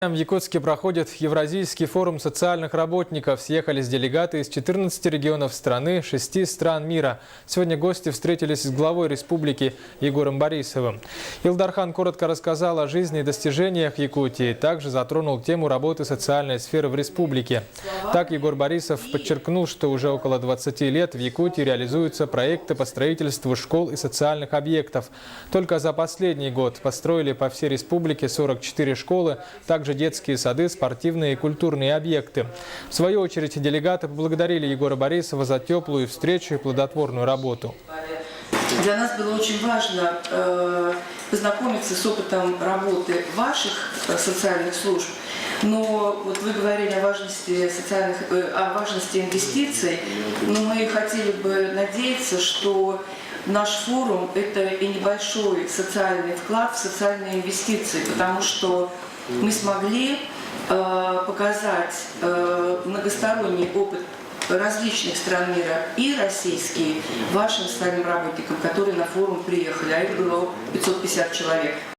В Якутске проходит Евразийский форум социальных работников. Съехались делегаты из 14 регионов страны, 6 стран мира. Сегодня гости встретились с главой республики Егором Борисовым. Илдархан коротко рассказал о жизни и достижениях Якутии. Также затронул тему работы социальной сферы в республике. Так Егор Борисов подчеркнул, что уже около 20 лет в Якутии реализуются проекты по строительству школ и социальных объектов. Только за последний год построили по всей республике 44 школы, также детские сады, спортивные и культурные объекты. В свою очередь делегаты поблагодарили Егора Борисова за теплую встречу и плодотворную работу. Для нас было очень важно познакомиться с опытом работы ваших социальных служб. Но вот вы говорили о важности инвестиций, но мы хотели бы надеяться, что наш форум – это и небольшой социальный вклад в социальные инвестиции, потому что мы смогли показать многосторонний опыт различных стран мира и российский вашим социальным работникам, которые на форум приехали, а их было 550 человек.